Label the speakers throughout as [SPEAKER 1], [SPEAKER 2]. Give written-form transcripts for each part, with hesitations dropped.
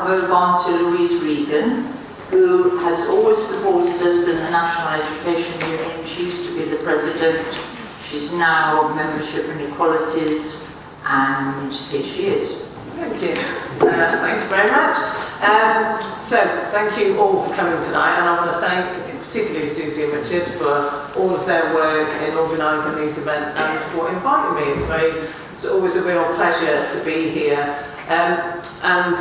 [SPEAKER 1] move on to Louise Regan, who has always supported us in the National Education Union. She used to be the president. She's now membership and equalities, and here she is.
[SPEAKER 2] Thank you. Thank you very much. So thank you all for coming tonight, and I want to thank particularly Susie and Richard for all of their work in organising these events and for inviting me. It's always a real pleasure to be here. And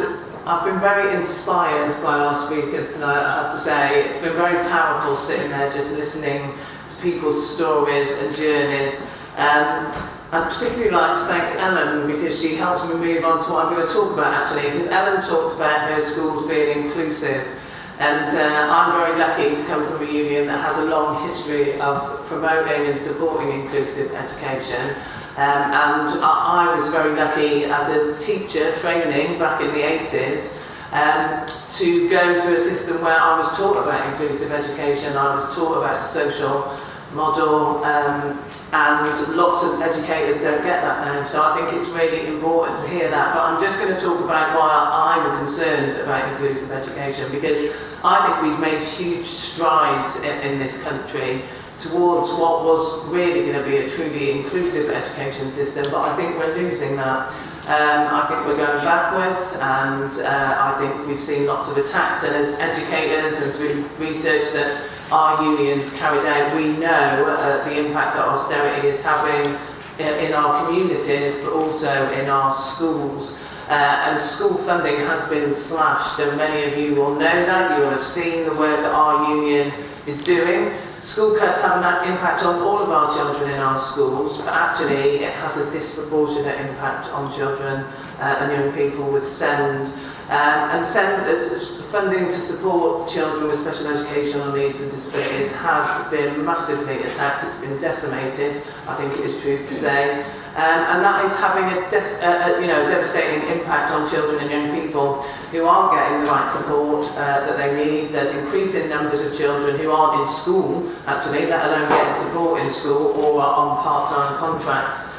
[SPEAKER 2] I've been very inspired by our speakers tonight, I have to say. It's been very powerful sitting there just listening to people's stories and journeys. I'd particularly like to thank Ellen, because she helped me move on to what I'm going to talk about actually, because Ellen talked about her schools being inclusive, and I'm very lucky to come from a union that has a long history of promoting and supporting inclusive education. And I was very lucky as a teacher training back in the 80s to go through a system where I was taught about inclusive education, I was taught about the social model, and lots of educators don't get that now, so I think it's really important to hear that. But I'm just going to talk about why I'm concerned about inclusive education, because I think we've made huge strides in this country towards what was really going to be a truly inclusive education system, but I think we're losing that. I think we're going backwards, and I think we've seen lots of attacks, and as educators and through research that our unions carried out, we know the impact that austerity is having in our communities, but also in our schools. And school funding has been slashed, and many of you will know that. You will have seen the work that our union is doing. School cuts have an impact on all of our children in our schools, but actually it has a disproportionate impact on children and young people with SEND. And SEND funding to support children with special educational needs and disabilities has been massively attacked. It's been decimated, I think it is true to say. And that is having a devastating impact on children and young people who aren't getting the right support that they need. There's increasing numbers of children who aren't in school, actually, let alone getting support in school, or are on part-time contracts.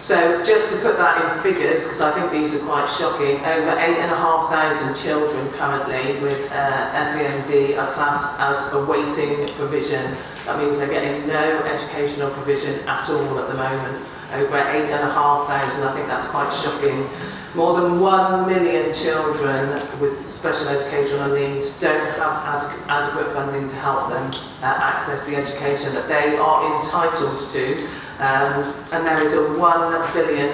[SPEAKER 2] So just to put that in figures, because I think these are quite shocking, over 8,500 children currently with SEND are classed as awaiting provision. That means they're getting no educational provision at all at the moment. Over 8,500, I think that's quite shocking. More than 1 million children with special educational needs don't have adequate funding to help them access the education that they are entitled to. And there is a £1 billion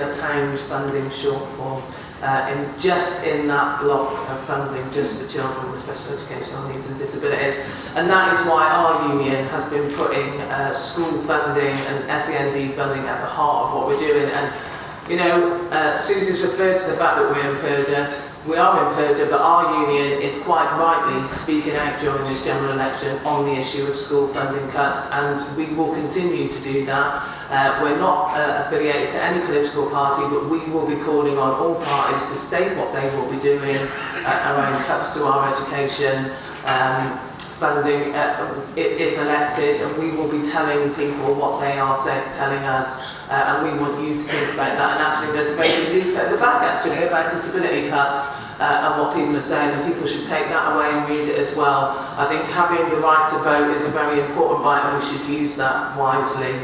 [SPEAKER 2] funding shortfall in that block of funding just for children with special educational needs and disabilities. And that is why our union has been putting school funding and SEND funding at the heart of what we're doing. And you know, Susie's referred to the fact that we're in purdah. We are in purdah, but our union is quite rightly speaking out during this general election on the issue of school funding cuts, and we will continue to do that. We're not affiliated to any political party, but we will be calling on all parties to state what they will be doing around cuts to our education funding if elected, and we will be telling people what they are telling us. And we want you to think about that. And actually there's a very good leaflet at the back actually about disability cuts and what people are saying, and people should take that away and read it as well. I think having the right to vote is a very important right, and we should use that wisely.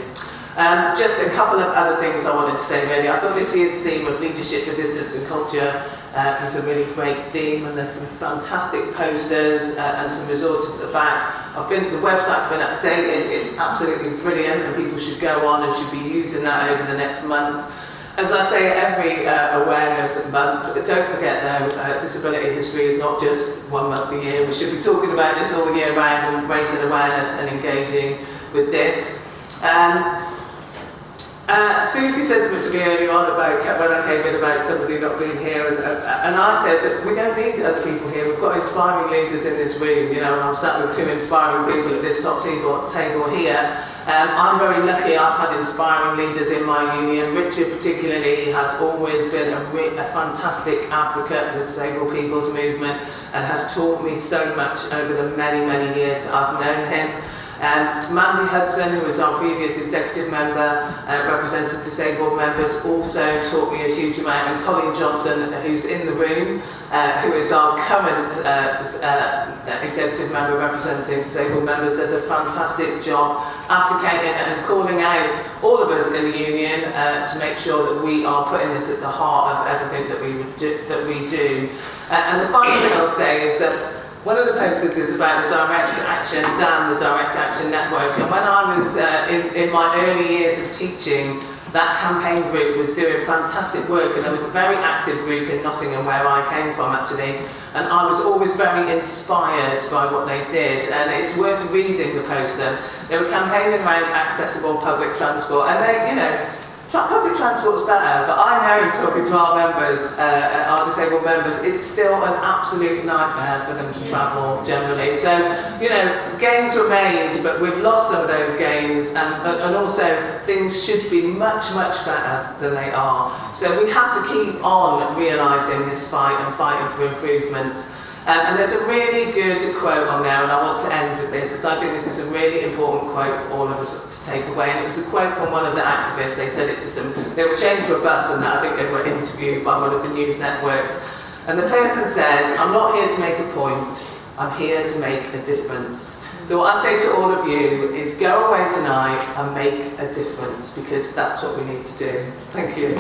[SPEAKER 2] Just a couple of other things I wanted to say really. I thought this year's theme of leadership, resistance and culture was a really great theme, and there's some fantastic posters and some resources at the back. The website's been updated, it's absolutely brilliant, and people should go on and should be using that over the next month. As I say every awareness month, don't forget though, disability history is not just 1 month a year. We should be talking about this all year round and raising awareness and engaging with this. Susie said something to me earlier on about when I came in about somebody not being here, and I said we don't need other people here. We've got inspiring leaders in this room, you know, and I'm sat with 2 inspiring people at this top table here. I'm very lucky. I've had inspiring leaders in my union. Richard particularly has always been a fantastic advocate for the disabled people's movement and has taught me so much over the many years that I've known him. Mandy Hudson, who was our previous executive member, representing disabled members, also taught me a huge amount, and Colleen Johnson, who's in the room, who is our current executive member representing disabled members, does a fantastic job advocating and calling out all of us in the union to make sure that we are putting this at the heart of everything that we do. And the final thing I'll say is that one of the posters is about the Direct Action, Dan, the Direct Action Network, and when I was in my early years of teaching, that campaign group was doing fantastic work, and there was a very active group in Nottingham where I came from actually, and I was always very inspired by what they did, and it's worth reading the poster. They were campaigning around accessible public transport, and they, you know, public transport's better, but I know, talking to our members, our disabled members, it's still an absolute nightmare for them to travel generally. So, you know, gains were made, but we've lost some of those gains, and also things should be much, much better than they are. So we have to keep on realising this fight and fighting for improvements. And there's a really good quote on there, and I want to end with this, because I think this is a really important quote for all of us to take away. And it was a quote from one of the activists. They said it to some, they were chained to a bus, and I think they were interviewed by one of the news networks. And the person said, "I'm not here to make a point, I'm here to make a difference." So what I say to all of you is go away tonight and make a difference, because that's what we need to do. Thank you.